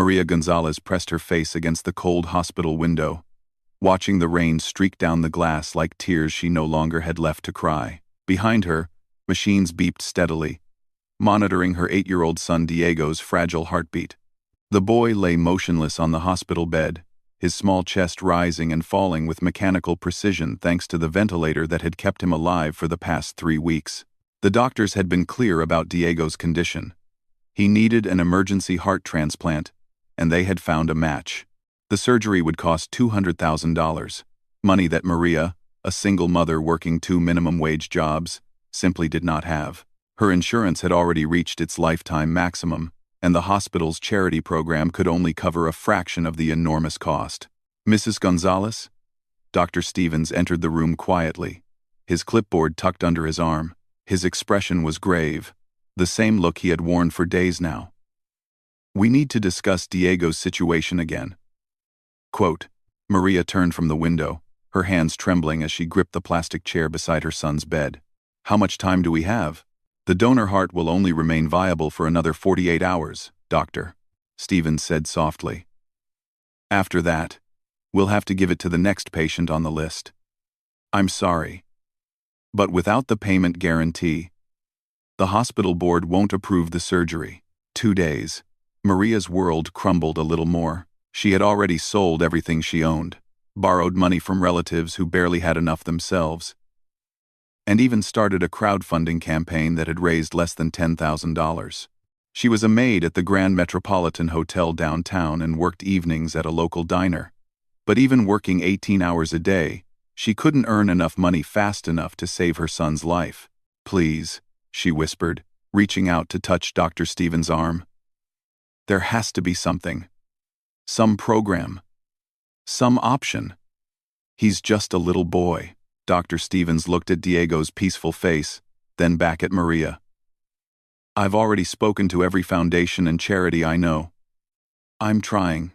Maria Gonzalez pressed her face against the cold hospital window, watching the rain streak down the glass like tears she no longer had left to cry. Behind her, machines beeped steadily, monitoring her 8-year-old son Diego's fragile heartbeat. The boy lay motionless on the hospital bed, his small chest rising and falling with mechanical precision thanks to the ventilator that had kept him alive for the past 3 weeks. The doctors had been clear about Diego's condition. He needed an emergency heart transplant, and they had found a match. The surgery would cost $200,000, money that Maria, a single mother working 2 minimum-wage jobs, simply did not have. Her insurance had already reached its lifetime maximum, and the hospital's charity program could only cover a fraction of the enormous cost. "Mrs. Gonzalez?" Dr. Stevens entered the room quietly, his clipboard tucked under his arm. His expression was grave, the same look he had worn for days now. "We need to discuss Diego's situation again." Quote, Maria turned from the window, her hands trembling as she gripped the plastic chair beside her son's bed. "How much time do we have?" "The donor heart will only remain viable for another 48 hours, Doctor," Stevens said softly. "After that, we'll have to give it to the next patient on the list." "I'm sorry. But without the payment guarantee, the hospital board won't approve the surgery." 2 days. Maria's world crumbled a little more. She had already sold everything she owned, borrowed money from relatives who barely had enough themselves, and even started a crowdfunding campaign that had raised less than $10,000. She was a maid at the Grand Metropolitan Hotel downtown and worked evenings at a local diner. But even working 18 hours a day, she couldn't earn enough money fast enough to save her son's life. "Please," she whispered, reaching out to touch Dr. Stevens' arm. "There has to be something. Some program. Some option. He's just a little boy." Dr. Stevens looked at Diego's peaceful face, then back at Maria. "I've already spoken to every foundation and charity I know. I'm trying,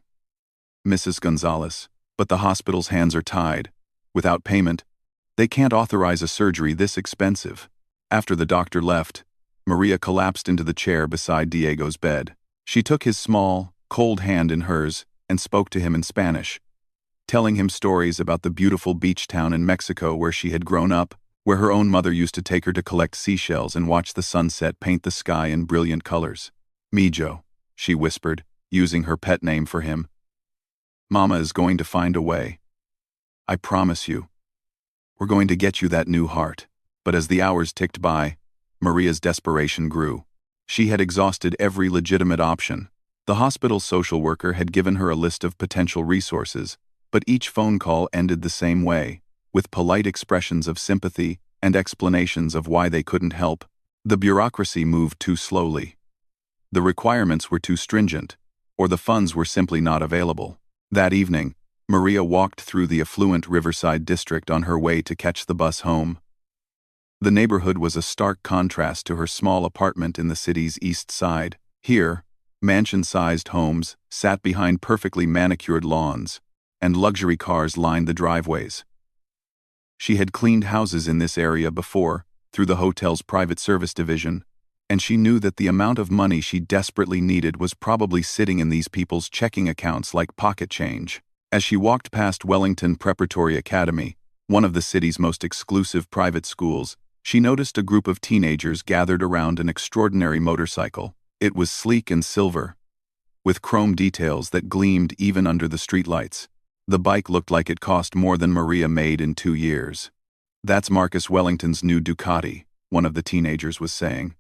Mrs. Gonzalez, but the hospital's hands are tied. Without payment, they can't authorize a surgery this expensive." After the doctor left, Maria collapsed into the chair beside Diego's bed. She took his small, cold hand in hers and spoke to him in Spanish, telling him stories about the beautiful beach town in Mexico where she had grown up, where her own mother used to take her to collect seashells and watch the sunset paint the sky in brilliant colors. "Mijo," she whispered, using her pet name for him. "Mama is going to find a way. I promise you. We're going to get you that new heart." But as the hours ticked by, Maria's desperation grew. She had exhausted every legitimate option. The hospital social worker had given her a list of potential resources, but each phone call ended the same way, with polite expressions of sympathy and explanations of why they couldn't help. The bureaucracy moved too slowly. The requirements were too stringent, or the funds were simply not available. That evening, Maria walked through the affluent Riverside district on her way to catch the bus home. The neighborhood was a stark contrast to her small apartment in the city's east side. Here, mansion-sized homes sat behind perfectly manicured lawns, and luxury cars lined the driveways. She had cleaned houses in this area before, through the hotel's private service division, and she knew that the amount of money she desperately needed was probably sitting in these people's checking accounts like pocket change. As she walked past Wellington Preparatory Academy, one of the city's most exclusive private schools, she noticed a group of teenagers gathered around an extraordinary motorcycle. It was sleek and silver, with chrome details that gleamed even under the streetlights. The bike looked like it cost more than Maria made in 2 years. "That's Marcus Wellington's new Ducati," one of the teenagers was saying.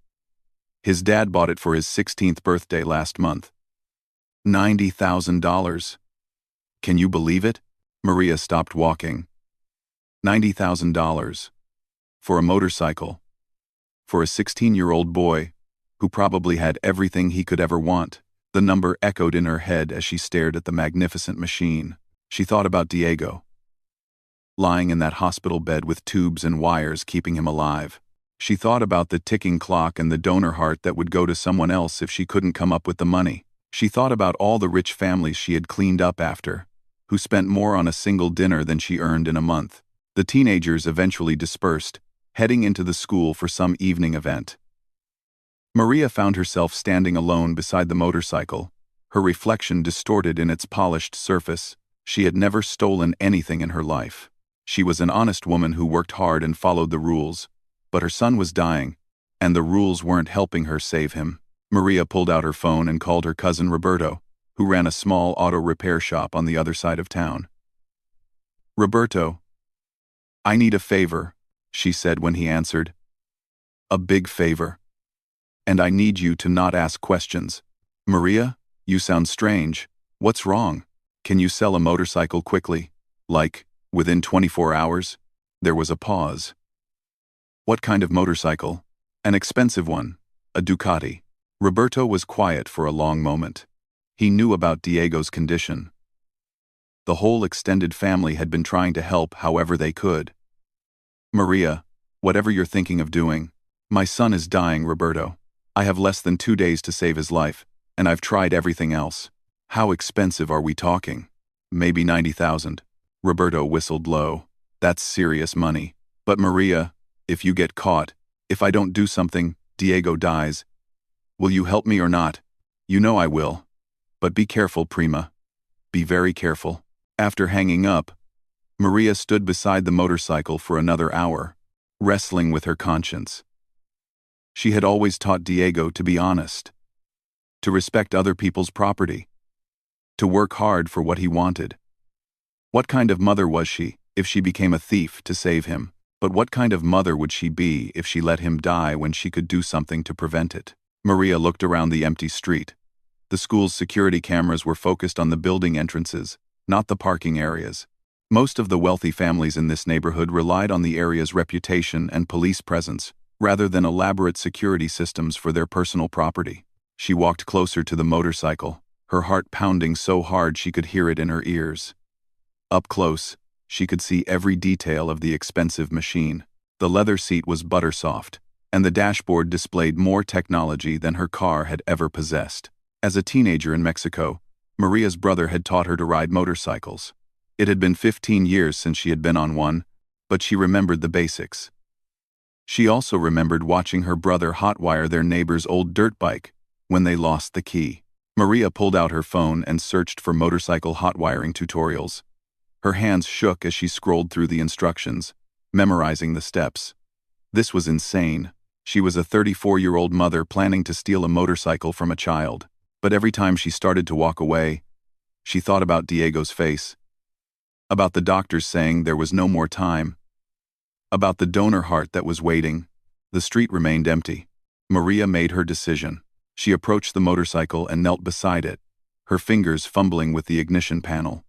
"His dad bought it for his 16th birthday last month. $90,000. Can you believe it?" Maria stopped walking. $90,000. For a motorcycle. For a 16-year-old boy, who probably had everything he could ever want. The number echoed in her head as she stared at the magnificent machine. She thought about Diego, lying in that hospital bed with tubes and wires keeping him alive. She thought about the ticking clock and the donor heart that would go to someone else if she couldn't come up with the money. She thought about all the rich families she had cleaned up after, who spent more on a single dinner than she earned in a month. The teenagers eventually dispersed, heading into the school for some evening event. Maria found herself standing alone beside the motorcycle, her reflection distorted in its polished surface. She had never stolen anything in her life. She was an honest woman who worked hard and followed the rules. But her son was dying, and the rules weren't helping her save him. Maria pulled out her phone and called her cousin Roberto, who ran a small auto repair shop on the other side of town. "Roberto, I need a favor," she said when he answered. "A big favor. And I need you to not ask questions." "Maria, you sound strange. What's wrong? Can you sell a motorcycle quickly? Like, within 24 hours? There was a pause. "What kind of motorcycle?" "An expensive one. A Ducati." Roberto was quiet for a long moment. He knew about Diego's condition. The whole extended family had been trying to help however they could. "Maria, whatever you're thinking of doing, my son is dying, Roberto. I have less than 2 days to save his life, and I've tried everything else." "How expensive are we talking?" "Maybe 90,000. Roberto whistled low. "That's serious money. But Maria, if you get caught, if I don't do something, Diego dies. Will you help me or not?" "You know I will. But be careful, Prima. Be very careful." After hanging up, Maria stood beside the motorcycle for another hour, wrestling with her conscience. She had always taught Diego to be honest, to respect other people's property, to work hard for what he wanted. What kind of mother was she, if she became a thief to save him? But what kind of mother would she be if she let him die when she could do something to prevent it? Maria looked around the empty street. The school's security cameras were focused on the building entrances, not the parking areas. Most of the wealthy families in this neighborhood relied on the area's reputation and police presence, rather than elaborate security systems for their personal property. She walked closer to the motorcycle, her heart pounding so hard she could hear it in her ears. Up close, she could see every detail of the expensive machine. The leather seat was butter-soft, and the dashboard displayed more technology than her car had ever possessed. As a teenager in Mexico, Maria's brother had taught her to ride motorcycles. It had been 15 years since she had been on one, but she remembered the basics. She also remembered watching her brother hotwire their neighbor's old dirt bike when they lost the key. Maria pulled out her phone and searched for motorcycle hotwiring tutorials. Her hands shook as she scrolled through the instructions, memorizing the steps. This was insane. She was a 34-year-old mother planning to steal a motorcycle from a child. But every time she started to walk away, she thought about Diego's face, about the doctors saying there was no more time, about the donor heart that was waiting. The street remained empty. Maria made her decision. She approached the motorcycle and knelt beside it, her fingers fumbling with the ignition panel.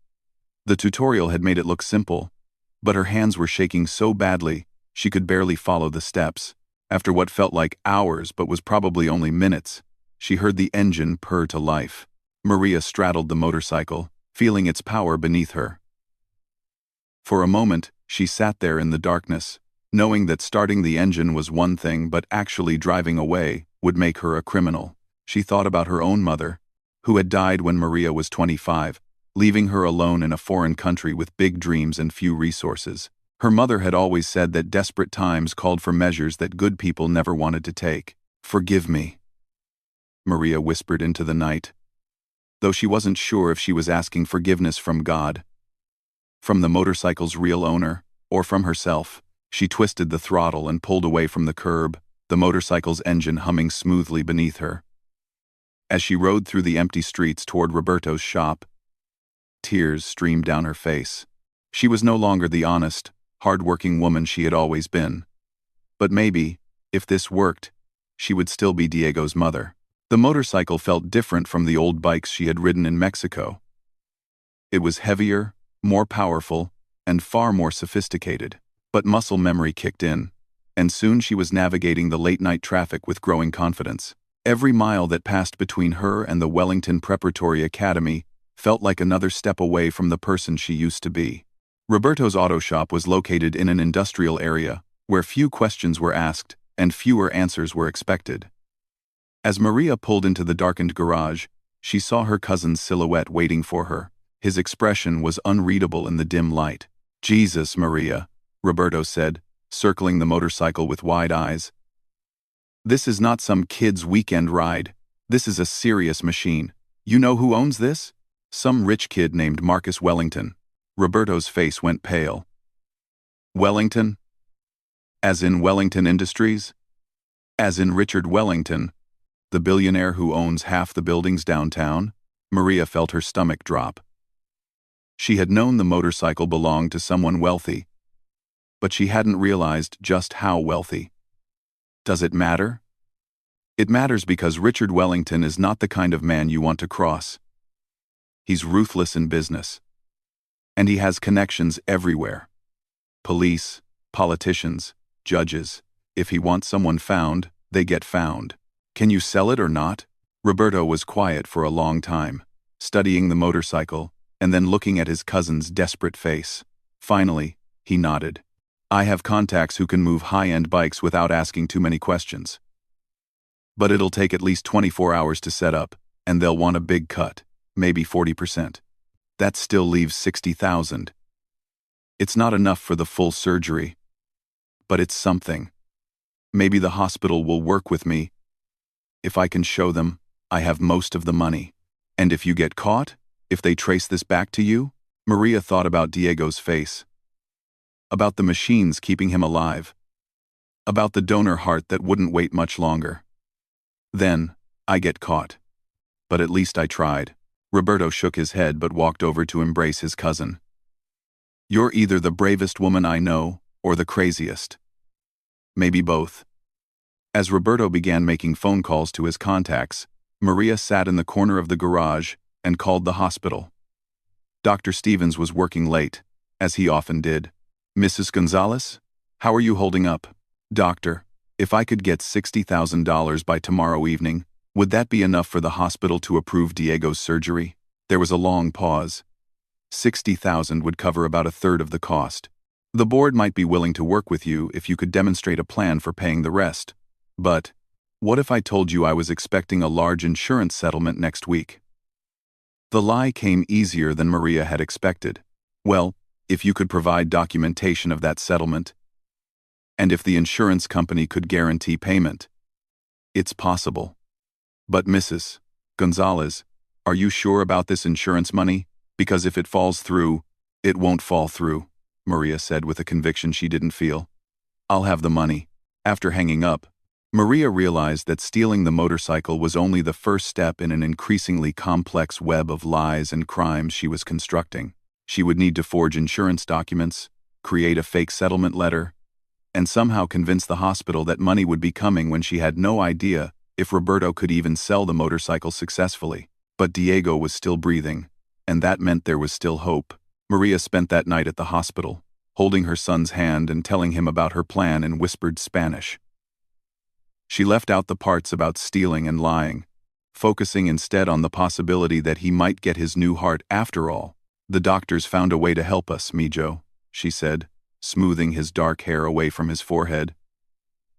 The tutorial had made it look simple, but her hands were shaking so badly she could barely follow the steps. After what felt like hours but was probably only minutes, she heard the engine purr to life. Maria straddled the motorcycle, feeling its power beneath her. For a moment, she sat there in the darkness, knowing that starting the engine was one thing but actually driving away would make her a criminal. She thought about her own mother, who had died when Maria was 25, leaving her alone in a foreign country with big dreams and few resources. Her mother had always said that desperate times called for measures that good people never wanted to take. "Forgive me," Maria whispered into the night, though she wasn't sure if she was asking forgiveness from God, from the motorcycle's real owner, or from herself. She twisted the throttle and pulled away from the curb, the motorcycle's engine humming smoothly beneath her. As she rode through the empty streets toward Roberto's shop, tears streamed down her face. She was no longer the honest, hard-working woman she had always been. But maybe, if this worked, she would still be Diego's mother. The motorcycle felt different from the old bikes she had ridden in Mexico. It was heavier, more powerful, and far more sophisticated. But muscle memory kicked in, and soon she was navigating the late-night traffic with growing confidence. Every mile that passed between her and the Wellington Preparatory Academy felt like another step away from the person she used to be. Roberto's auto shop was located in an industrial area where few questions were asked and fewer answers were expected. As Maria pulled into the darkened garage, she saw her cousin's silhouette waiting for her. His expression was unreadable in the dim light. "Jesus, Maria," Roberto said, circling the motorcycle with wide eyes. "This is not some kid's weekend ride. This is a serious machine. You know who owns this? Some rich kid named Marcus Wellington. Roberto's face went pale. Wellington? As in Wellington Industries? As in Richard Wellington, the billionaire who owns half the buildings downtown? Maria felt her stomach drop. She had known the motorcycle belonged to someone wealthy, but she hadn't realized just how wealthy. Does it matter? It matters because Richard Wellington is not the kind of man you want to cross. He's ruthless in business. And he has connections everywhere. Police, politicians, judges. If he wants someone found, they get found. Can you sell it or not? Roberto was quiet for a long time, studying the motorcycle, and then looking at his cousin's desperate face. Finally, he nodded. I have contacts who can move high-end bikes without asking too many questions. But it'll take at least 24 hours to set up, and they'll want a big cut, maybe 40%. That still leaves $60,000. It's not enough for the full surgery, but it's something. Maybe the hospital will work with me. If I can show them, I have most of the money. And if you get caught, if they trace this back to you? Maria thought about Diego's face. About the machines keeping him alive. About the donor heart that wouldn't wait much longer. Then, I get caught. But at least I tried. Roberto shook his head but walked over to embrace his cousin. You're either the bravest woman I know, or the craziest. Maybe both. As Roberto began making phone calls to his contacts, Maria sat in the corner of the garage and called the hospital. Dr. Stevens was working late, as he often did. Mrs. Gonzalez, how are you holding up? Doctor, if I could get $60,000 by tomorrow evening, would that be enough for the hospital to approve Diego's surgery? There was a long pause. $60,000 would cover about a third of the cost. The board might be willing to work with you if you could demonstrate a plan for paying the rest. But, what if I told you I was expecting a large insurance settlement next week? The lie came easier than Maria had expected. Well, if you could provide documentation of that settlement, and if the insurance company could guarantee payment. It's possible. But Mrs. Gonzalez, are you sure about this insurance money? Because if it falls through, it won't fall through, Maria said with a conviction she didn't feel. I'll have the money. After hanging up, Maria realized that stealing the motorcycle was only the first step in an increasingly complex web of lies and crimes she was constructing. She would need to forge insurance documents, create a fake settlement letter, and somehow convince the hospital that money would be coming when she had no idea if Roberto could even sell the motorcycle successfully. But Diego was still breathing, and that meant there was still hope. Maria spent that night at the hospital, holding her son's hand and telling him about her plan in whispered Spanish. She left out the parts about stealing and lying, focusing instead on the possibility that he might get his new heart after all. The doctors found a way to help us, Mijo, she said, smoothing his dark hair away from his forehead.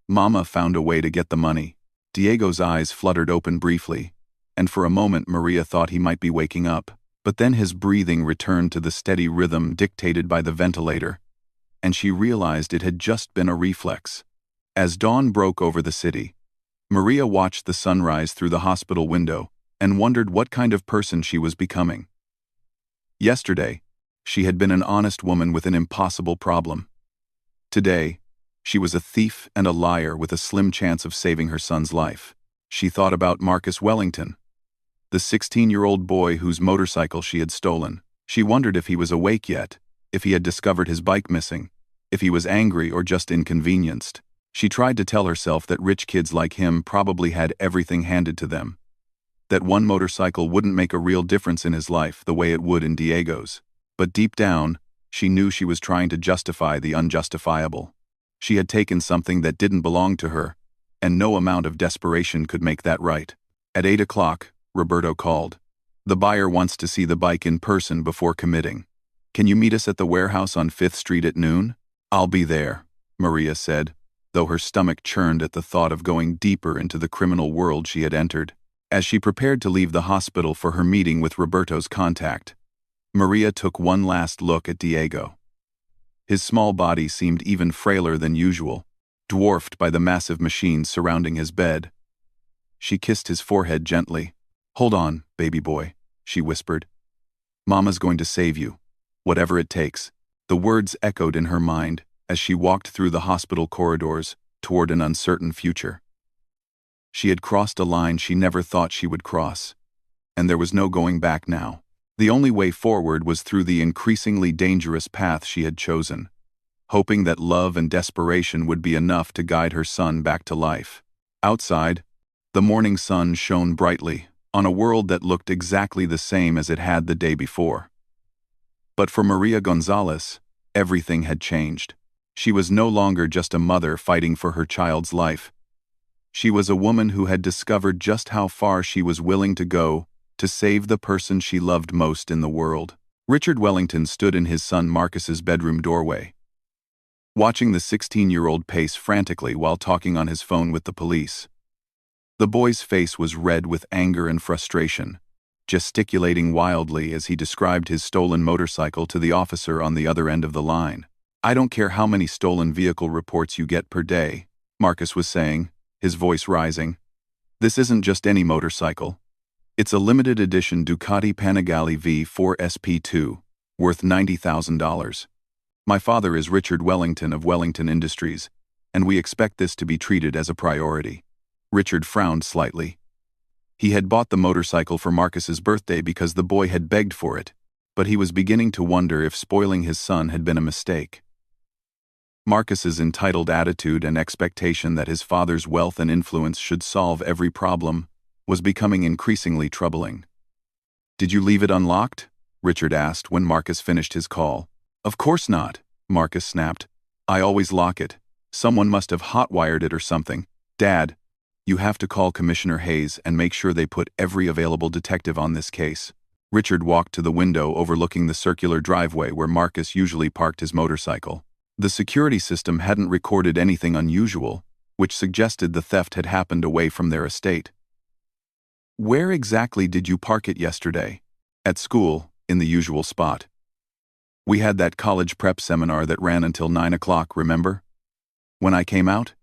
Mama found a way to get the money. Diego's eyes fluttered open briefly, and for a moment Maria thought he might be waking up. But then his breathing returned to the steady rhythm dictated by the ventilator, and she realized it had just been a reflex. As dawn broke over the city, Maria watched the sunrise through the hospital window and wondered what kind of person she was becoming. Yesterday, she had been an honest woman with an impossible problem. Today, she was a thief and a liar with a slim chance of saving her son's life. She thought about Marcus Wellington, the 16-year-old boy whose motorcycle she had stolen. She wondered if he was awake yet, if he had discovered his bike missing, if he was angry or just inconvenienced. She tried to tell herself that rich kids like him probably had everything handed to them, that one motorcycle wouldn't make a real difference in his life the way it would in Diego's. But deep down, she knew she was trying to justify the unjustifiable. She had taken something that didn't belong to her, and no amount of desperation could make that right. At 8 o'clock, Roberto called. The buyer wants to see the bike in person before committing. Can you meet us at the warehouse on 5th Street at noon? I'll be there, Maria said, though her stomach churned at the thought of going deeper into the criminal world she had entered. As she prepared to leave the hospital for her meeting with Roberto's contact, Maria took one last look at Diego. His small body seemed even frailer than usual, dwarfed by the massive machines surrounding his bed. She kissed his forehead gently. "Hold on, baby boy," she whispered. "Mama's going to save you, whatever it takes." The words echoed in her mind as she walked through the hospital corridors toward an uncertain future. She had crossed a line she never thought she would cross, and there was no going back now. The only way forward was through the increasingly dangerous path she had chosen, hoping that love and desperation would be enough to guide her son back to life. Outside, the morning sun shone brightly on a world that looked exactly the same as it had the day before. But for Maria Gonzalez, everything had changed. She was no longer just a mother fighting for her child's life. She was a woman who had discovered just how far she was willing to go to save the person she loved most in the world. Richard Wellington stood in his son Marcus's bedroom doorway, watching the 16-year-old pace frantically while talking on his phone with the police. The boy's face was red with anger and frustration, gesticulating wildly as he described his stolen motorcycle to the officer on the other end of the line. "I don't care how many stolen vehicle reports you get per day," Marcus was saying, his voice rising. "This isn't just any motorcycle. It's a limited edition Ducati Panigale V4 SP2, worth $90,000. My father is Richard Wellington of Wellington Industries, and we expect this to be treated as a priority." Richard frowned slightly. He had bought the motorcycle for Marcus's birthday because the boy had begged for it, but he was beginning to wonder if spoiling his son had been a mistake. Marcus's entitled attitude and expectation that his father's wealth and influence should solve every problem was becoming increasingly troubling. "Did you leave it unlocked?" Richard asked when Marcus finished his call. "Of course not," Marcus snapped. "I always lock it. Someone must have hotwired it or something. Dad, you have to call Commissioner Hayes and make sure they put every available detective on this case." Richard walked to the window overlooking the circular driveway where Marcus usually parked his motorcycle. The security system hadn't recorded anything unusual, which suggested the theft had happened away from their estate. "Where exactly did you park it yesterday?" "At school, in the usual spot. We had that college prep seminar that ran until 9 o'clock, remember? When I came out,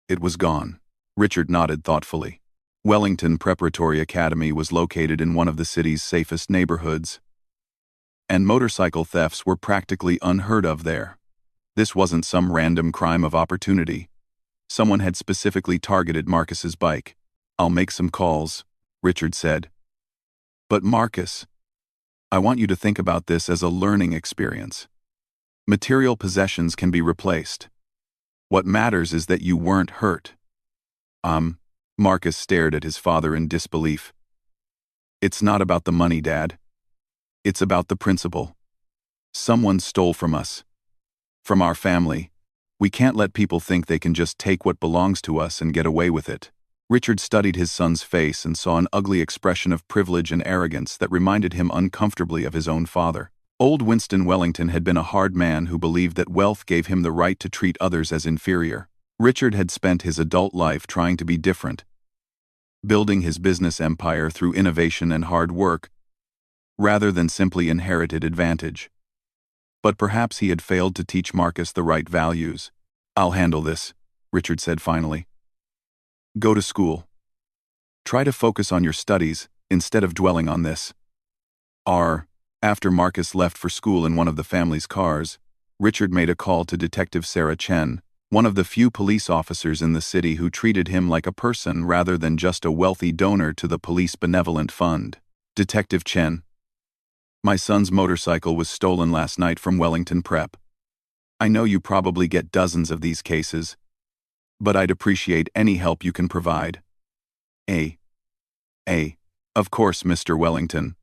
it was gone." Richard nodded thoughtfully. Wellington Preparatory Academy was located in one of the city's safest neighborhoods, and motorcycle thefts were practically unheard of there. This wasn't some random crime of opportunity. Someone had specifically targeted Marcus's bike. "I'll make some calls," Richard said. "But Marcus, I want you to think about this as a learning experience. Material possessions can be replaced. What matters is that you weren't hurt." Marcus stared at his father in disbelief. "It's not about the money, Dad. It's about the principle. Someone stole from us. From our family. We can't let people think they can just take what belongs to us and get away with it." Richard studied his son's face and saw an ugly expression of privilege and arrogance that reminded him uncomfortably of his own father. Old Winston Wellington had been a hard man who believed that wealth gave him the right to treat others as inferior. Richard had spent his adult life trying to be different, building his business empire through innovation and hard work, rather than simply inherited advantage. But perhaps he had failed to teach Marcus the right values. "I'll handle this," Richard said finally. "Go to school. Try to focus on your studies instead of dwelling on this." After Marcus left for school in one of the family's cars, Richard made a call to Detective Sarah Chen, one of the few police officers in the city who treated him like a person rather than just a wealthy donor to the police benevolent fund. "Detective Chen, my son's motorcycle was stolen last night from Wellington Prep. I know you probably get dozens of these cases, but I'd appreciate any help you can provide." Of course, Mr. Wellington.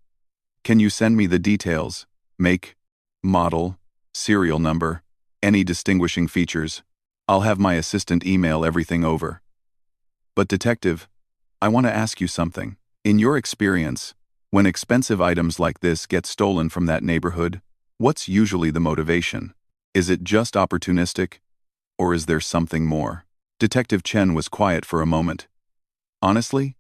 Can you send me the details? Make, model, serial number, any distinguishing features. I'll have my assistant email everything over. But Detective, I want to ask you something. In your experience, when expensive items like this get stolen from that neighborhood, what's usually the motivation? Is it just opportunistic, or is there something more? Detective Chen was quiet for a moment. "Honestly,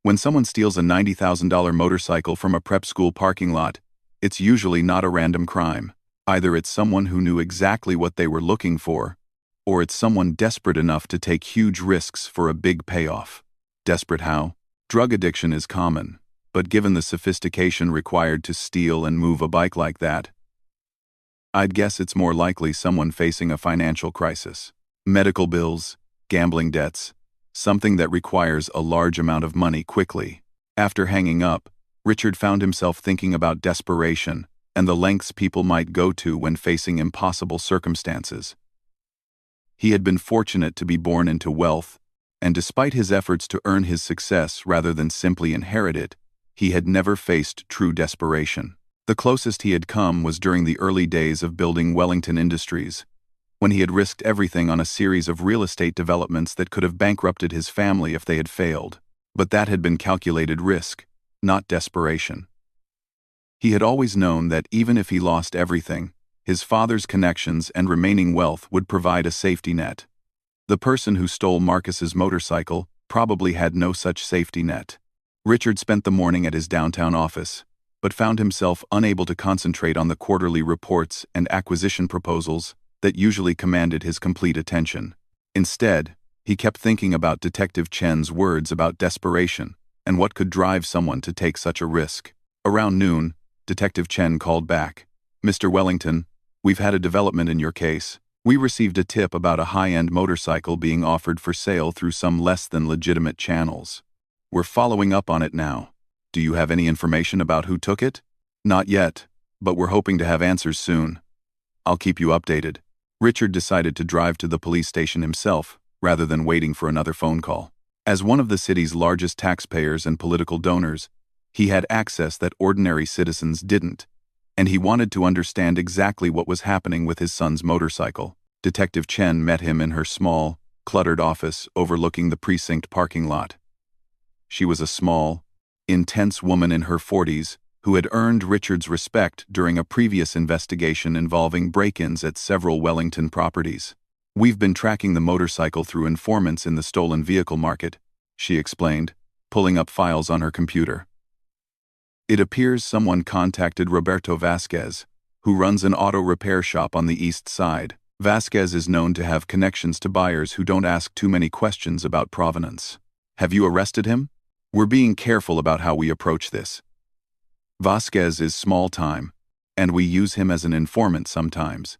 when someone steals a $90,000 motorcycle from a prep school parking lot, it's usually not a random crime. Either it's someone who knew exactly what they were looking for, or it's someone desperate enough to take huge risks for a big payoff." "Desperate how?" Drug addiction is common, but given the sophistication required to steal and move a bike like that, I'd guess it's more likely someone facing a financial crisis. Medical bills, gambling debts, something that requires a large amount of money quickly. After hanging up, Richard found himself thinking about desperation and the lengths people might go to when facing impossible circumstances. He had been fortunate to be born into wealth, and despite his efforts to earn his success rather than simply inherit it, he had never faced true desperation. The closest he had come was during the early days of building Wellington Industries, when he had risked everything on a series of real estate developments that could have bankrupted his family if they had failed. But that had been calculated risk, not desperation. He had always known that even if he lost everything, his father's connections and remaining wealth would provide a safety net. The person who stole Marcus's motorcycle probably had no such safety net. Richard spent the morning at his downtown office, but found himself unable to concentrate on the quarterly reports and acquisition proposals that usually commanded his complete attention. Instead, he kept thinking about Detective Chen's words about desperation and what could drive someone to take such a risk. Around noon, Detective Chen called back. "Mr. Wellington, we've had a development in your case. We received a tip about a high-end motorcycle being offered for sale through some less than legitimate channels. We're following up on it now. Do you have any information about who took it?" "Not yet, but we're hoping to have answers soon. I'll keep you updated." Richard decided to drive to the police station himself, rather than waiting for another phone call. As one of the city's largest taxpayers and political donors, he had access that ordinary citizens didn't, and he wanted to understand exactly what was happening with his son's motorcycle. Detective Chen met him in her small, cluttered office overlooking the precinct parking lot. She was a small, intense woman in her 40s who had earned Richard's respect during a previous investigation involving break-ins at several Wellington properties. "We've been tracking the motorcycle through informants in the stolen vehicle market," she explained, pulling up files on her computer. "It appears someone contacted Roberto Vasquez, who runs an auto repair shop on the east side. Vasquez is known to have connections to buyers who don't ask too many questions about provenance. Have you arrested him? We're being careful about how we approach this. Vasquez is small-time, and we use him as an informant sometimes.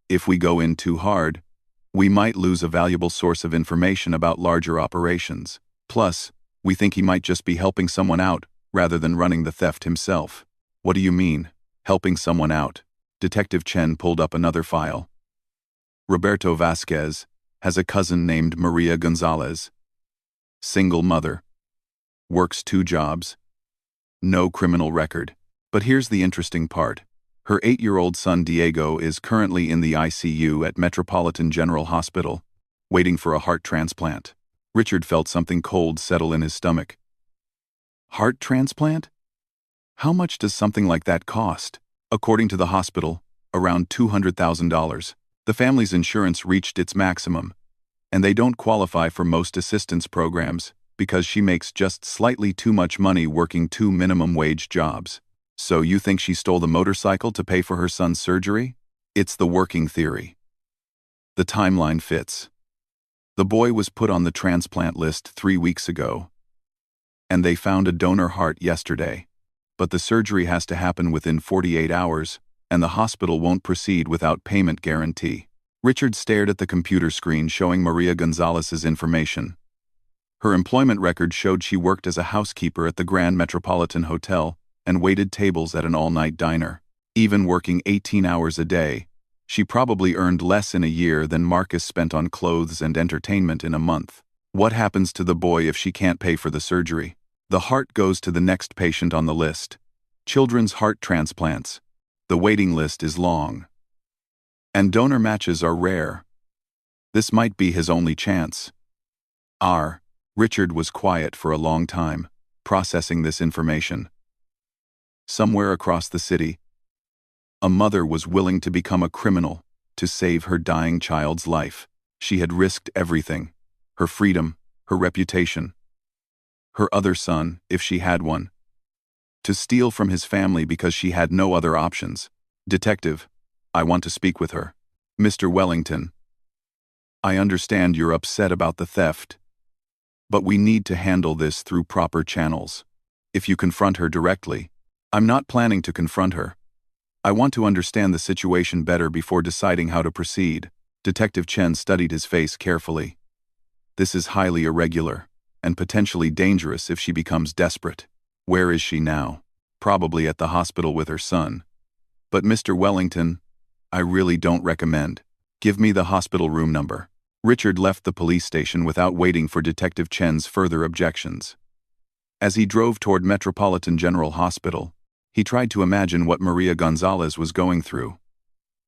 If we go in too hard, we might lose a valuable source of information about larger operations. Plus, we think he might just be helping someone out rather than running the theft himself." "What do you mean, helping someone out?" Detective Chen pulled up another file. "Roberto Vasquez has a cousin named Maria Gonzalez. Single mother. Works 2 jobs. No criminal record. But here's the interesting part. Her 8-year-old son Diego is currently in the ICU at Metropolitan General Hospital, waiting for a heart transplant." Richard felt something cold settle in his stomach. Heart transplant? How much does something like that cost? According to the hospital, around $200,000. The family's insurance reached its maximum, and they don't qualify for most assistance programs because she makes just slightly too much money working 2 minimum wage jobs. "So you think she stole the motorcycle to pay for her son's surgery?" "It's the working theory. The timeline fits. The boy was put on the transplant list 3 weeks ago, and they found a donor heart yesterday. But the surgery has to happen within 48 hours, and the hospital won't proceed without payment guarantee." Richard stared at the computer screen showing Maria Gonzalez's information. Her employment record showed she worked as a housekeeper at the Grand Metropolitan Hotel and waited tables at an all-night diner. Even working 18 hours a day, she probably earned less in a year than Marcus spent on clothes and entertainment in a month. What happens to the boy if she can't pay for the surgery? The heart goes to the next patient on the list. Children's heart transplants. The waiting list is long. And donor matches are rare. This might be his only chance. Richard was quiet for a long time, processing this information. Somewhere across the city, a mother was willing to become a criminal to save her dying child's life. She had risked everything: her freedom, her reputation, her other son, if she had one, to steal from his family because she had no other options. "Detective, I want to speak with her." "Mr. Wellington, I understand you're upset about the theft, But we need to handle this through proper channels. If you confront her directly, I'm not planning to confront her. I want to understand the situation better before deciding how to proceed. Detective Chen studied his face carefully. This is highly irregular, and potentially dangerous if she becomes desperate. Where is she now? Probably at the hospital with her son. But Mr. Wellington, I really don't recommend. Give me the hospital room number. Richard left the police station without waiting for Detective Chen's further objections. As he drove toward Metropolitan General Hospital, he tried to imagine what Maria Gonzalez was going through.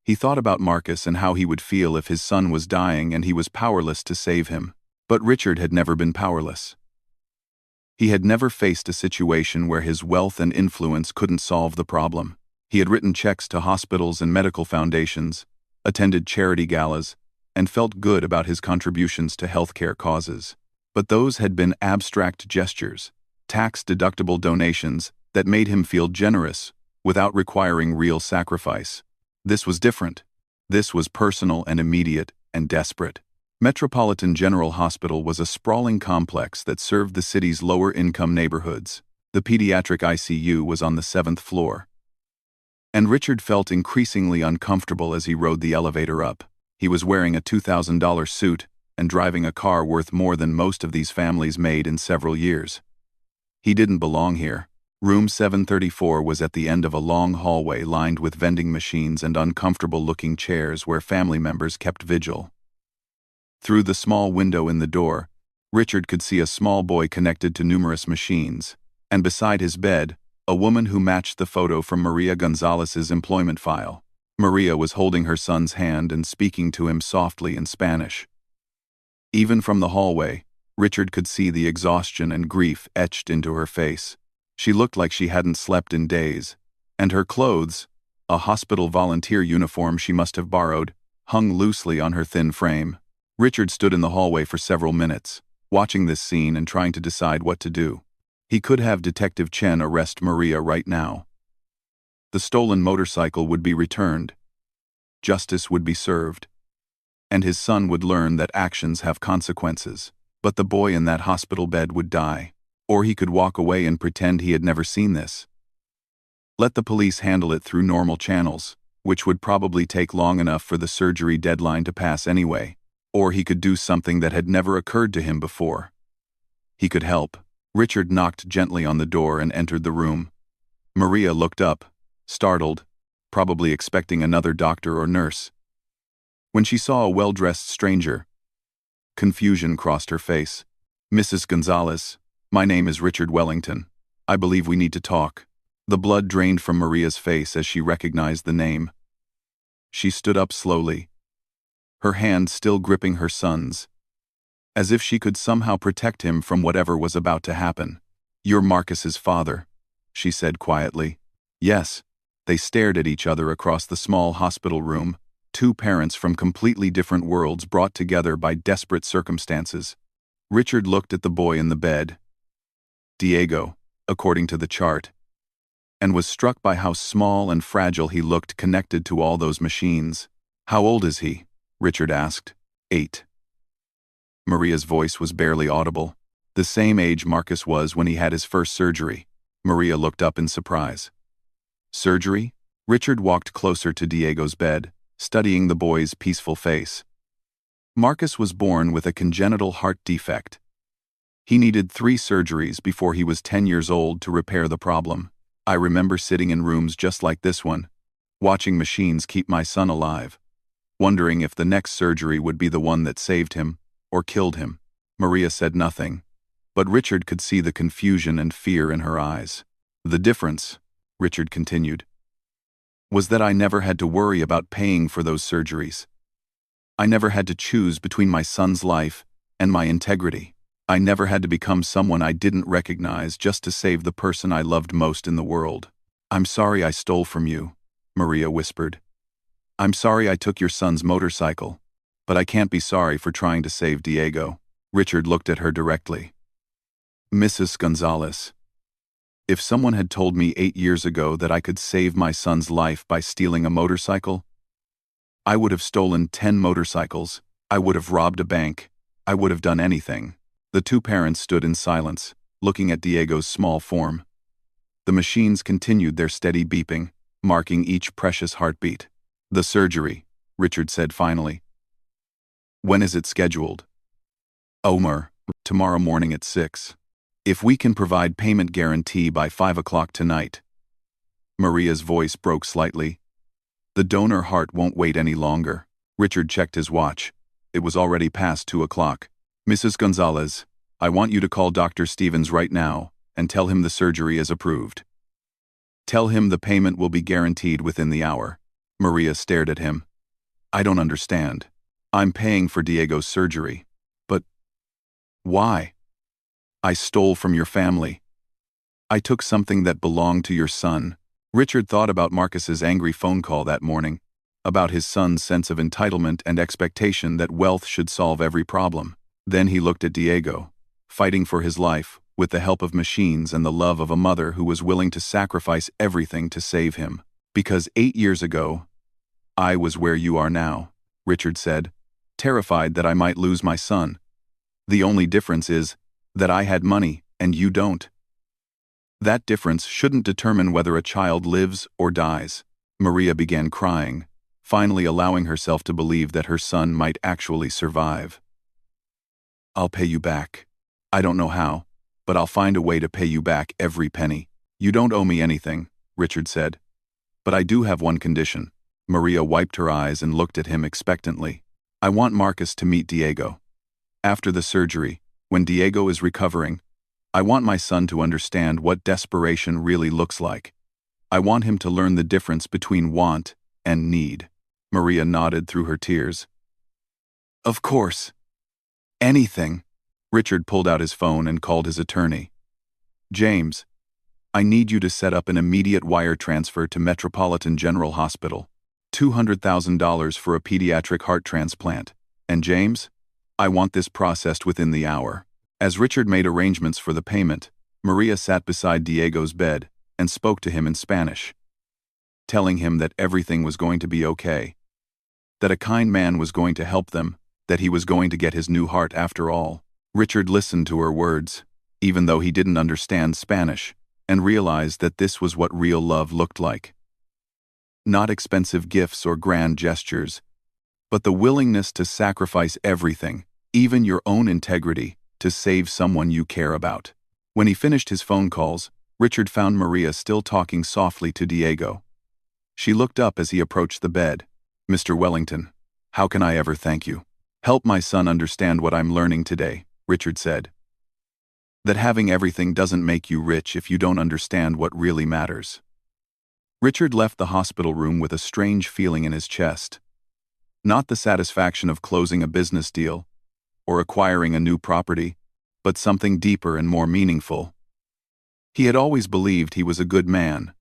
He thought about Marcus and how he would feel if his son was dying and he was powerless to save him. But Richard had never been powerless. He had never faced a situation where his wealth and influence couldn't solve the problem. He had written checks to hospitals and medical foundations, attended charity galas, and felt good about his contributions to healthcare causes. But those had been abstract gestures, tax-deductible donations that made him feel generous without requiring real sacrifice. This was different. This was personal and immediate and desperate. Metropolitan General Hospital was a sprawling complex that served the city's lower-income neighborhoods. The pediatric ICU was on the 7th floor. And Richard felt increasingly uncomfortable as he rode the elevator up. He was wearing a $2,000 suit and driving a car worth more than most of these families made in several years. He didn't belong here. Room 734 was at the end of a long hallway lined with vending machines and uncomfortable-looking chairs where family members kept vigil. Through the small window in the door, Richard could see a small boy connected to numerous machines, and beside his bed, a woman who matched the photo from Maria Gonzalez's employment file. Maria was holding her son's hand and speaking to him softly in Spanish. Even from the hallway, Richard could see the exhaustion and grief etched into her face. She looked like she hadn't slept in days, and her clothes, a hospital volunteer uniform she must have borrowed, hung loosely on her thin frame. Richard stood in the hallway for several minutes, watching this scene and trying to decide what to do. He could have Detective Chen arrest Maria right now. The stolen motorcycle would be returned. Justice would be served. And his son would learn that actions have consequences. But the boy in that hospital bed would die. Or he could walk away and pretend he had never seen this. Let the police handle it through normal channels, which would probably take long enough for the surgery deadline to pass anyway. Or he could do something that had never occurred to him before. He could help. Richard knocked gently on the door and entered the room. Maria looked up, startled, probably expecting another doctor or nurse. When she saw a well-dressed stranger, confusion crossed her face. "Mrs. Gonzalez, my name is Richard Wellington. I believe we need to talk." The blood drained from Maria's face as she recognized the name. She stood up slowly, her hand still gripping her son's, as if she could somehow protect him from whatever was about to happen. "You're Marcus's father," she said quietly. Yes. They stared at each other across the small hospital room, two parents from completely different worlds brought together by desperate circumstances. Richard looked at the boy in the bed, Diego, according to the chart, and was struck by how small and fragile he looked connected to all those machines. "How old is he?" Richard asked. 8. Maria's voice was barely audible. The same age Marcus was when he had his first surgery. Maria looked up in surprise. "Surgery?" Richard walked closer to Diego's bed, studying the boy's peaceful face. Marcus was born with a congenital heart defect. He needed 3 surgeries before he was 10 years old to repair the problem. I remember sitting in rooms just like this one, watching machines keep my son alive, wondering if the next surgery would be the one that saved him or killed him. Maria said nothing, but Richard could see the confusion and fear in her eyes. "The difference," Richard continued, "was that I never had to worry about paying for those surgeries. I never had to choose between my son's life and my integrity. I never had to become someone I didn't recognize just to save the person I loved most in the world." "I'm sorry I stole from you," Maria whispered. "I'm sorry I took your son's motorcycle, but I can't be sorry for trying to save Diego." Richard looked at her directly. "Mrs. Gonzalez, if someone had told me 8 years ago that I could save my son's life by stealing a motorcycle, I would have stolen 10 motorcycles, I would have robbed a bank, I would have done anything. The two parents stood in silence, looking at Diego's small form. The machines continued their steady beeping, marking each precious heartbeat. "The surgery," Richard said finally. "When is it scheduled?" "Omar, tomorrow morning at 6. If we can provide payment guarantee by 5 o'clock tonight." Maria's voice broke slightly. "The donor heart won't wait any longer." Richard checked his watch. It was already past 2 o'clock. "Mrs. Gonzalez, I want you to call Dr. Stevens right now and tell him the surgery is approved. Tell him the payment will be guaranteed within the hour." Maria stared at him. "I don't understand. I'm paying for Diego's surgery. But why?" "I stole from your family. I took something that belonged to your son." Richard thought about Marcus's angry phone call that morning, about his son's sense of entitlement and expectation that wealth should solve every problem. Then he looked at Diego, fighting for his life, with the help of machines and the love of a mother who was willing to sacrifice everything to save him. "Because 8 years ago, I was where you are now," Richard said, terrified that I might lose my son. "The only difference is that I had money and you don't. That difference shouldn't determine whether a child lives or dies." Maria began crying, finally allowing herself to believe that her son might actually survive. "I'll pay you back. I don't know how, but I'll find a way to pay you back every penny." "You don't owe me anything," Richard said. "But I do have one condition." Maria wiped her eyes and looked at him expectantly. "I want Marcus to meet Diego. After the surgery, when Diego is recovering, I want my son to understand what desperation really looks like. I want him to learn the difference between want and need." Maria nodded through her tears. "Of course. Anything." Richard pulled out his phone and called his attorney. "James, I need you to set up an immediate wire transfer to Metropolitan General Hospital. $200,000 for a pediatric heart transplant. And James, I want this processed within the hour." As Richard made arrangements for the payment, Maria sat beside Diego's bed and spoke to him in Spanish, telling him that everything was going to be okay, that a kind man was going to help them, that he was going to get his new heart after all. Richard listened to her words, even though he didn't understand Spanish, and realized that this was what real love looked like. Not expensive gifts or grand gestures, but the willingness to sacrifice everything, even your own integrity, to save someone you care about. When he finished his phone calls, Richard found Maria still talking softly to Diego. She looked up as he approached the bed. "Mr. Wellington, how can I ever thank you? Help my son understand what I'm learning today," Richard said. "That having everything doesn't make you rich if you don't understand what really matters." Richard left the hospital room with a strange feeling in his chest. Not the satisfaction of closing a business deal or acquiring a new property, but something deeper and more meaningful. He had always believed he was a good man,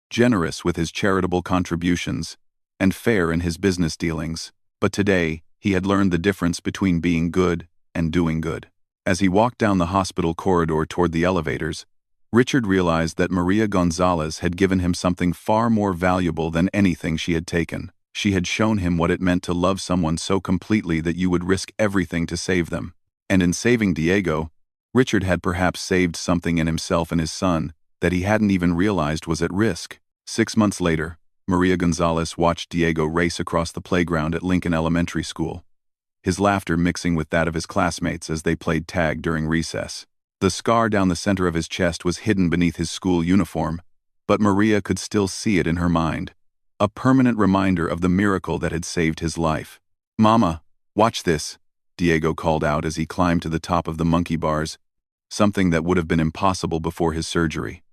generous with his charitable contributions, and fair in his business dealings, but today he had learned the difference between being good and doing good. As he walked down the hospital corridor toward the elevators, Richard realized that Maria Gonzalez had given him something far more valuable than anything she had taken. She had shown him what it meant to love someone so completely that you would risk everything to save them. And in saving Diego, Richard had perhaps saved something in himself and his son that he hadn't even realized was at risk. 6 months later, Maria Gonzalez watched Diego race across the playground at Lincoln Elementary School, his laughter mixing with that of his classmates as they played tag during recess. The scar down the center of his chest was hidden beneath his school uniform, but Maria could still see it in her mind, a permanent reminder of the miracle that had saved his life. "Mama, watch this," Diego called out as he climbed to the top of the monkey bars, something that would have been impossible before his surgery.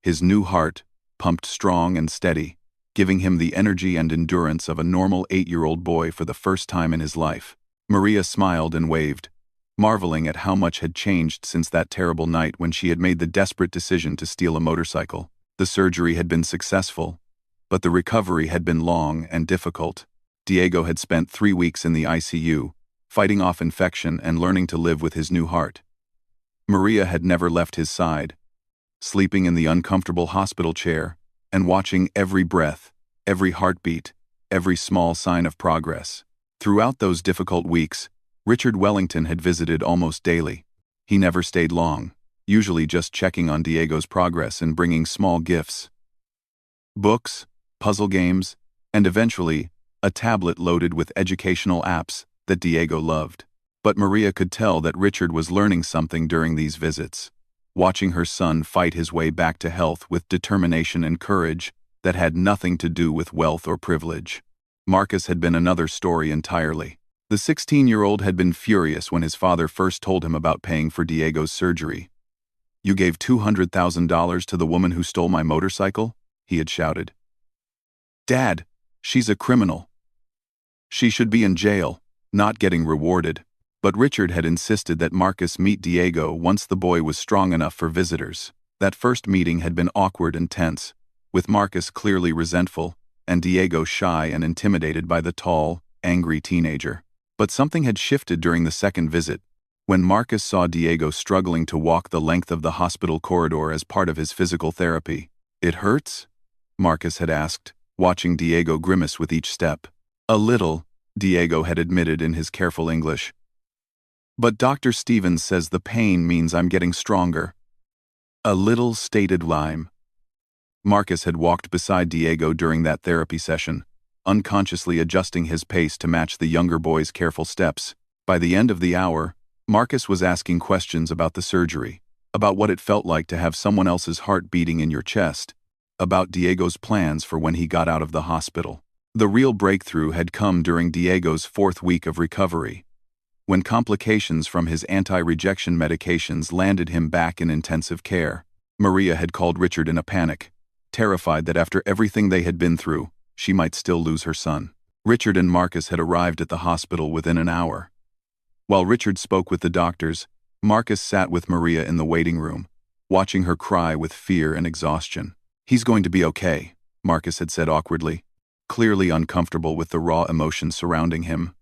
His new heart pumped strong and steady, giving him the energy and endurance of a normal 8-year-old boy for the first time in his life. Maria smiled and waved, marveling at how much had changed since that terrible night when she had made the desperate decision to steal a motorcycle. The surgery had been successful, but the recovery had been long and difficult. Diego had spent 3 weeks in the ICU, fighting off infection and learning to live with his new heart. Maria had never left his side, sleeping in the uncomfortable hospital chair and watching every breath, every heartbeat, every small sign of progress. Throughout those difficult weeks, Richard Wellington had visited almost daily. He never stayed long, usually just checking on Diego's progress and bringing small gifts. Books, puzzle games, and eventually, a tablet loaded with educational apps that Diego loved. But Maria could tell that Richard was learning something during these visits, watching her son fight his way back to health with determination and courage that had nothing to do with wealth or privilege. Marcus had been another story entirely. The 16-year-old had been furious when his father first told him about paying for Diego's surgery. "You gave $200,000 to the woman who stole my motorcycle?" he had shouted. "Dad, she's a criminal. She should be in jail, not getting rewarded." But Richard had insisted that Marcus meet Diego once the boy was strong enough for visitors. That first meeting had been awkward and tense, with Marcus clearly resentful, and Diego shy and intimidated by the tall, angry teenager. But something had shifted during the second visit, when Marcus saw Diego struggling to walk the length of the hospital corridor as part of his physical therapy. "It hurts?" Marcus had asked, watching Diego grimace with each step. "A little," Diego had admitted in his careful English. "But Dr. Stevens says the pain means I'm getting stronger." "A little," stated Lime. Marcus had walked beside Diego during that therapy session, unconsciously adjusting his pace to match the younger boy's careful steps. By the end of the hour, Marcus was asking questions about the surgery, about what it felt like to have someone else's heart beating in your chest, about Diego's plans for when he got out of the hospital. The real breakthrough had come during Diego's 4th week of recovery, when complications from his anti-rejection medications landed him back in intensive care. Maria had called Richard in a panic, terrified that after everything they had been through, she might still lose her son. Richard and Marcus had arrived at the hospital within an hour. While Richard spoke with the doctors, Marcus sat with Maria in the waiting room, watching her cry with fear and exhaustion. "He's going to be okay," Marcus had said awkwardly, clearly uncomfortable with the raw emotions surrounding him.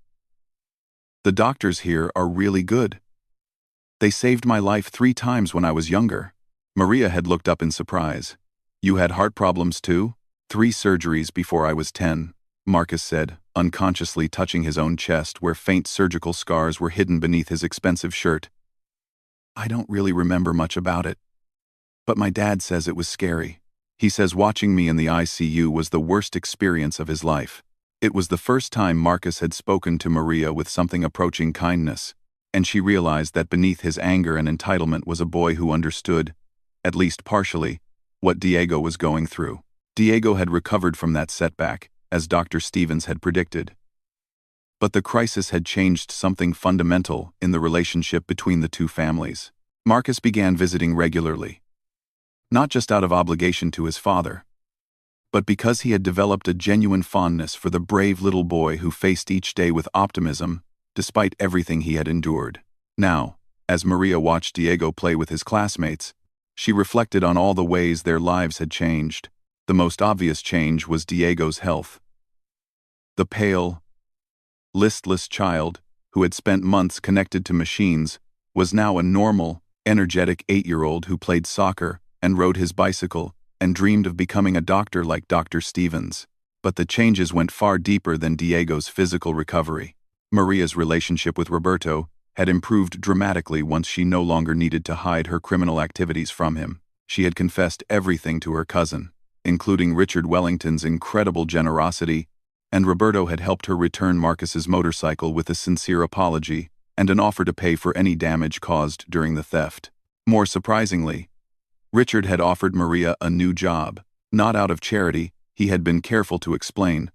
"The doctors here are really good. They saved my life 3 times when I was younger." Maria had looked up in surprise. "You had heart problems too?" "3 surgeries before I was 10, Marcus said, unconsciously touching his own chest where faint surgical scars were hidden beneath his expensive shirt. "I don't really remember much about it. But my dad says it was scary. He says watching me in the ICU was the worst experience of his life." It was the first time Marcus had spoken to Maria with something approaching kindness, and she realized that beneath his anger and entitlement was a boy who understood, at least partially, what Diego was going through. Diego had recovered from that setback, as Dr. Stevens had predicted. But the crisis had changed something fundamental in the relationship between the two families. Marcus began visiting regularly, not just out of obligation to his father, but because he had developed a genuine fondness for the brave little boy who faced each day with optimism, despite everything he had endured. Now, as Maria watched Diego play with his classmates, she reflected on all the ways their lives had changed. The most obvious change was Diego's health. The pale, listless child, who had spent months connected to machines, was now a normal, energetic 8-year-old who played soccer and rode his bicycle and dreamed of becoming a doctor like Dr. Stevens. But the changes went far deeper than Diego's physical recovery. Maria's relationship with Roberto had improved dramatically once she no longer needed to hide her criminal activities from him. She had confessed everything to her cousin, including Richard Wellington's incredible generosity, and Roberto had helped her return Marcus's motorcycle with a sincere apology and an offer to pay for any damage caused during the theft. More surprisingly, Richard had offered Maria a new job, not out of charity, he had been careful to explain,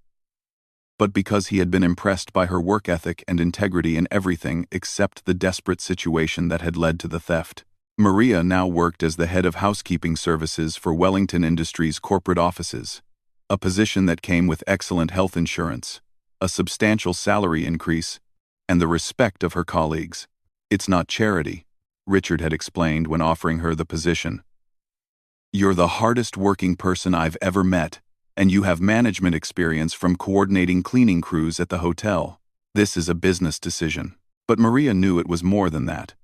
but because he had been impressed by her work ethic and integrity in everything except the desperate situation that had led to the theft. Maria now worked as the head of housekeeping services for Wellington Industries' corporate offices, a position that came with excellent health insurance, a substantial salary increase, and the respect of her colleagues. "It's not charity," Richard had explained when offering her the position. "You're the hardest working person I've ever met, and you have management experience from coordinating cleaning crews at the hotel. This is a business decision." But Maria knew it was more than that.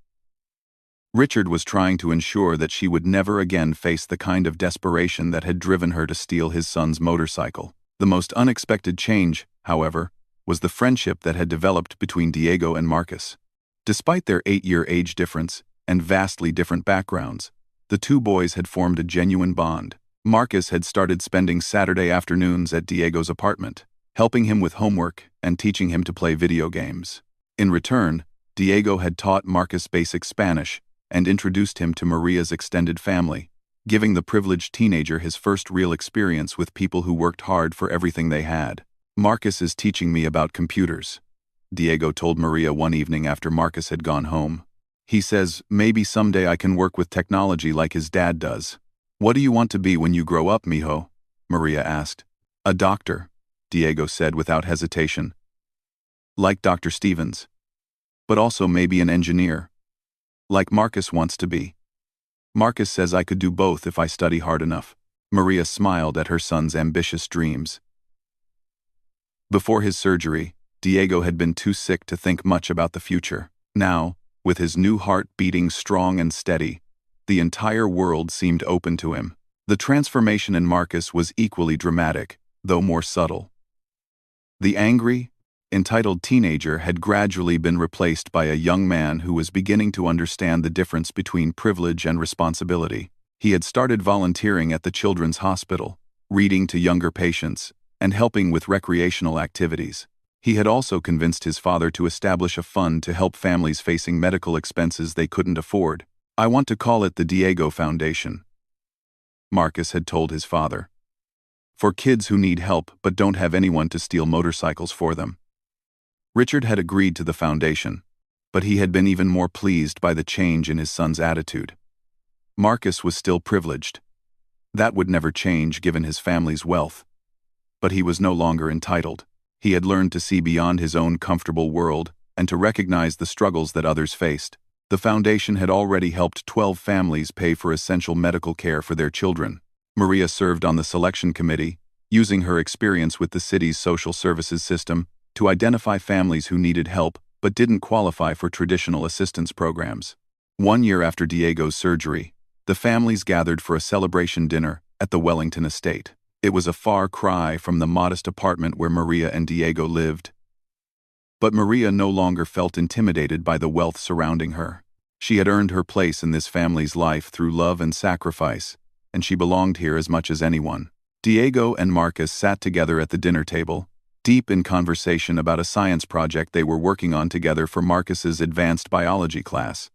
Richard was trying to ensure that she would never again face the kind of desperation that had driven her to steal his son's motorcycle. The most unexpected change, however, was the friendship that had developed between Diego and Marcus. Despite their 8-year age difference and vastly different backgrounds, the two boys had formed a genuine bond. Marcus had started spending Saturday afternoons at Diego's apartment, helping him with homework and teaching him to play video games. In return, Diego had taught Marcus basic Spanish and introduced him to Maria's extended family, giving the privileged teenager his first real experience with people who worked hard for everything they had. "Marcus is teaching me about computers," Diego told Maria one evening after Marcus had gone home. "He says, maybe someday I can work with technology like his dad does." "What do you want to be when you grow up, mijo?" Maria asked. "A doctor," Diego said without hesitation. "Like Dr. Stevens. But also maybe an engineer. Like Marcus wants to be. Marcus says I could do both if I study hard enough." Maria smiled at her son's ambitious dreams. Before his surgery, Diego had been too sick to think much about the future. Now, with his new heart beating strong and steady, the entire world seemed open to him. The transformation in Marcus was equally dramatic, though more subtle. The angry, entitled teenager had gradually been replaced by a young man who was beginning to understand the difference between privilege and responsibility. He had started volunteering at the children's hospital, reading to younger patients, and helping with recreational activities. He had also convinced his father to establish a fund to help families facing medical expenses they couldn't afford. "I want to call it the Diego Foundation," Marcus had told his father. "For kids who need help but don't have anyone to steal motorcycles for them." Richard had agreed to the foundation, but he had been even more pleased by the change in his son's attitude. Marcus was still privileged. That would never change given his family's wealth. But he was no longer entitled. He had learned to see beyond his own comfortable world and to recognize the struggles that others faced. The foundation had already helped 12 families pay for essential medical care for their children. Maria served on the selection committee, using her experience with the city's social services system to identify families who needed help but didn't qualify for traditional assistance programs. 1 year after Diego's surgery, the families gathered for a celebration dinner at the Wellington estate. It was a far cry from the modest apartment where Maria and Diego lived. But Maria no longer felt intimidated by the wealth surrounding her. She had earned her place in this family's life through love and sacrifice, and she belonged here as much as anyone. Diego and Marcus sat together at the dinner table, deep in conversation about a science project they were working on together for Marcus's advanced biology class.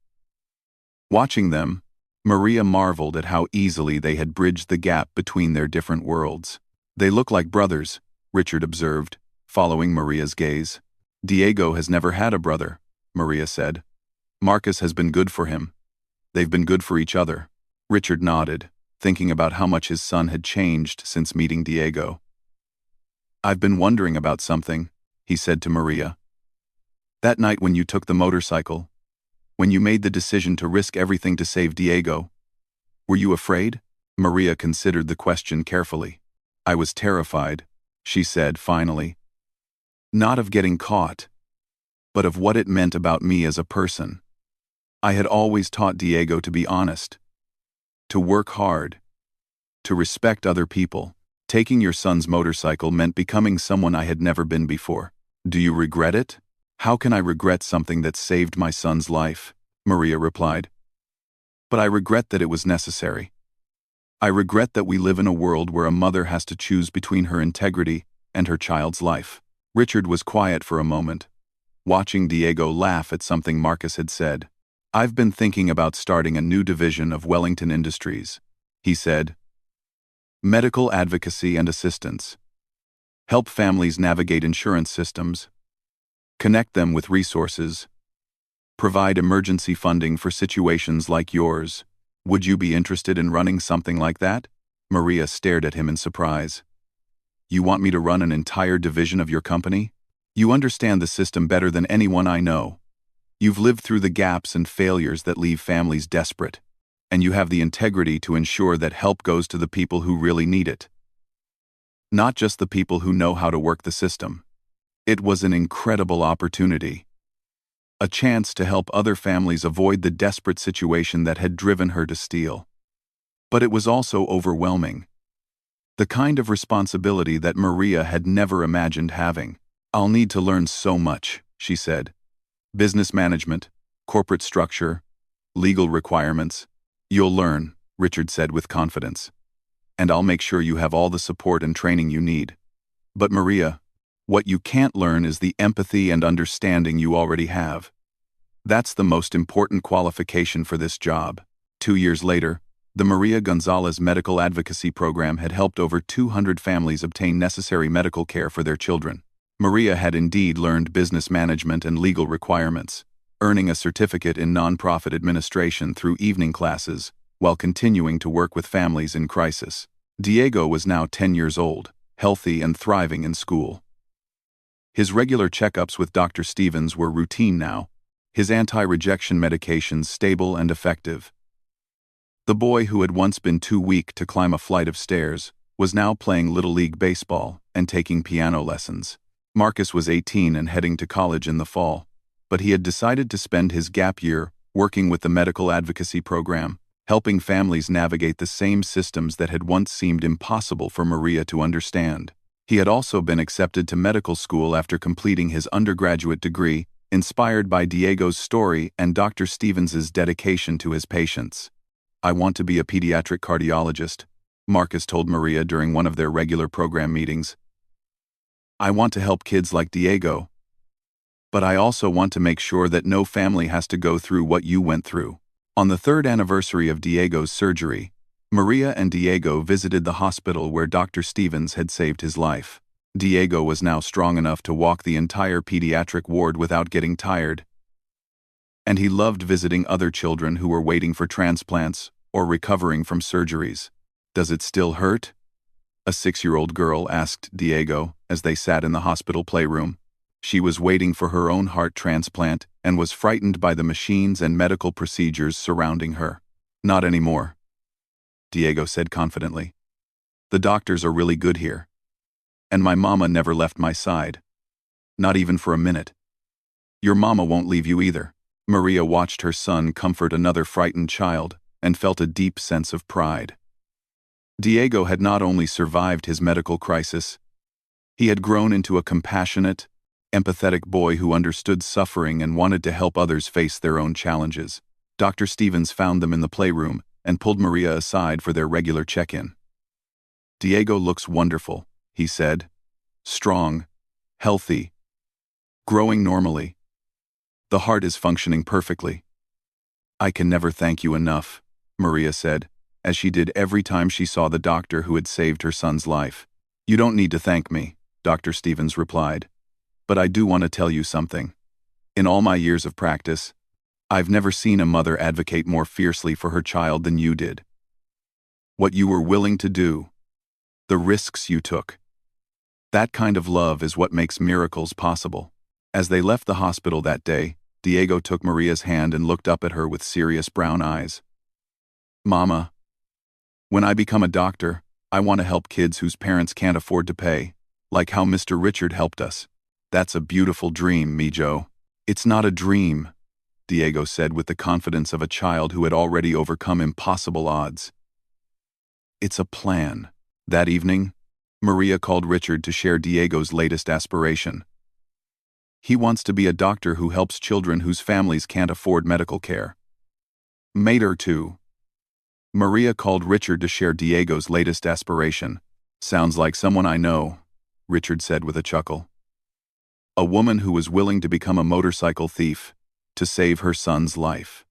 Watching them, Maria marveled at how easily they had bridged the gap between their different worlds. "They look like brothers," Richard observed, following Maria's gaze. "Diego has never had a brother," Maria said. "Marcus has been good for him. They've been good for each other." Richard nodded, thinking about how much his son had changed since meeting Diego. "I've been wondering about something," he said to Maria. "That night when you took the motorcycle, when you made the decision to risk everything to save Diego, were you afraid?" Maria considered the question carefully. "I was terrified," she said finally. "Not of getting caught, but of what it meant about me as a person. I had always taught Diego to be honest, to work hard, to respect other people. Taking your son's motorcycle meant becoming someone I had never been before. Do you regret it?" "How can I regret something that saved my son's life?" Maria replied. "But I regret that it was necessary. I regret that we live in a world where a mother has to choose between her integrity and her child's life." Richard was quiet for a moment, watching Diego laugh at something Marcus had said. "I've been thinking about starting a new division of Wellington Industries," he said. "Medical advocacy and assistance. Help families navigate insurance systems. Connect them with resources. Provide emergency funding for situations like yours. Would you be interested in running something like that?" Maria stared at him in surprise. "You want me to run an entire division of your company? You understand the system better than anyone I know. You've lived through the gaps and failures that leave families desperate, and you have the integrity to ensure that help goes to the people who really need it. Not just the people who know how to work the system." It was an incredible opportunity. A chance to help other families avoid the desperate situation that had driven her to steal. But it was also overwhelming. The kind of responsibility that Maria had never imagined having. I'll need to learn so much, she said. Business management, corporate structure, legal requirements. You'll learn, Richard said with confidence. And I'll make sure you have all the support and training you need. But Maria, what you can't learn is the empathy and understanding you already have. That's the most important qualification for this job. 2 years later, the Maria Gonzalez Medical Advocacy Program had helped over 200 families obtain necessary medical care for their children. Maria had indeed learned business management and legal requirements, earning a certificate in nonprofit administration through evening classes, while continuing to work with families in crisis. Diego was now 10 years old, healthy and thriving in school. His regular checkups with Dr. Stevens were routine now, his anti-rejection medications stable and effective. The boy who had once been too weak to climb a flight of stairs was now playing Little League baseball and taking piano lessons. Marcus was 18 and heading to college in the fall, but he had decided to spend his gap year working with the medical advocacy program, helping families navigate the same systems that had once seemed impossible for Maria to understand. He had also been accepted to medical school after completing his undergraduate degree, inspired by Diego's story and Dr. Stevens's dedication to his patients. I want to be a pediatric cardiologist, Marcus told Maria during one of their regular program meetings. I want to help kids like Diego. But I also want to make sure that no family has to go through what you went through. On the 3rd anniversary of Diego's surgery, Maria and Diego visited the hospital where Dr. Stevens had saved his life. Diego was now strong enough to walk the entire pediatric ward without getting tired. And he loved visiting other children who were waiting for transplants or recovering from surgeries. Does it still hurt? A 6-year-old girl asked Diego as they sat in the hospital playroom. She was waiting for her own heart transplant and was frightened by the machines and medical procedures surrounding her. Not anymore, Diego said confidently. The doctors are really good here. And my mama never left my side. Not even for a minute. Your mama won't leave you either. Maria watched her son comfort another frightened child and felt a deep sense of pride. Diego had not only survived his medical crisis, he had grown into a compassionate, empathetic boy who understood suffering and wanted to help others face their own challenges. Dr. Stevens found them in the playroom and pulled Maria aside for their regular check-in. Diego looks wonderful, he said. Strong, healthy, growing normally. The heart is functioning perfectly. I can never thank you enough, Maria said, as she did every time she saw the doctor who had saved her son's life. You don't need to thank me, Dr. Stevens replied. But I do want to tell you something. In all my years of practice, I've never seen a mother advocate more fiercely for her child than you did. What you were willing to do, the risks you took. That kind of love is what makes miracles possible. As they left the hospital that day, Diego took Maria's hand and looked up at her with serious brown eyes. Mama, when I become a doctor, I want to help kids whose parents can't afford to pay, like how Mr. Richard helped us. That's a beautiful dream, Mijo. It's not a dream, Diego said with the confidence of a child who had already overcome impossible odds. It's a plan. That evening, Maria called Richard to share Diego's latest aspiration. He wants to be a doctor who helps children whose families can't afford medical care. Mater too. Maria called Richard to share Diego's latest aspiration. Sounds like someone I know, Richard said with a chuckle. A woman who was willing to become a motorcycle thief to save her son's life.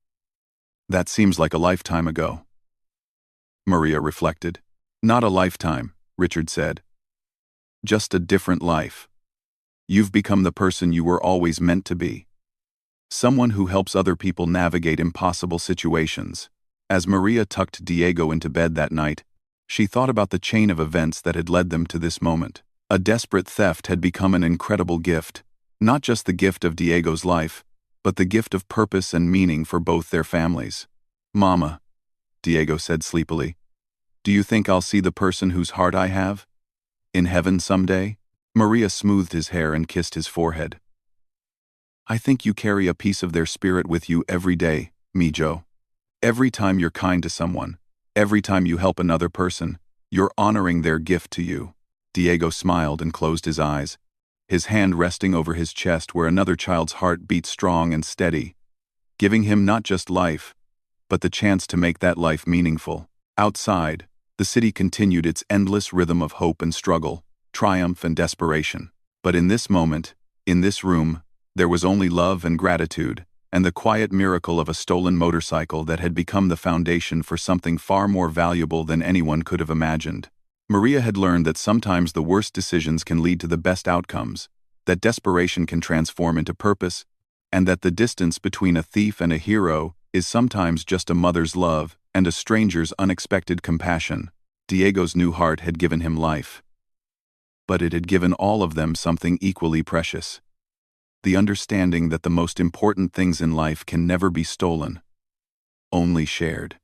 That seems like a lifetime ago. Maria reflected. Not a lifetime, Richard said. Just a different life. You've become the person you were always meant to be. Someone who helps other people navigate impossible situations. As Maria tucked Diego into bed that night, she thought about the chain of events that had led them to this moment. A desperate theft had become an incredible gift, not just the gift of Diego's life, but the gift of purpose and meaning for both their families. Mama, Diego said sleepily, do you think I'll see the person whose heart I have? In heaven someday? Maria smoothed his hair and kissed his forehead. I think you carry a piece of their spirit with you every day, Mijo. Every time you're kind to someone, every time you help another person, you're honoring their gift to you. Diego smiled and closed his eyes, his hand resting over his chest where another child's heart beat strong and steady, giving him not just life, but the chance to make that life meaningful. Outside, the city continued its endless rhythm of hope and struggle, triumph and desperation. But in this moment, in this room, there was only love and gratitude, and the quiet miracle of a stolen motorcycle that had become the foundation for something far more valuable than anyone could have imagined. Maria had learned that sometimes the worst decisions can lead to the best outcomes, that desperation can transform into purpose, and that the distance between a thief and a hero is sometimes just a mother's love and a stranger's unexpected compassion. Diego's new heart had given him life, but it had given all of them something equally precious: the understanding that the most important things in life can never be stolen, only shared.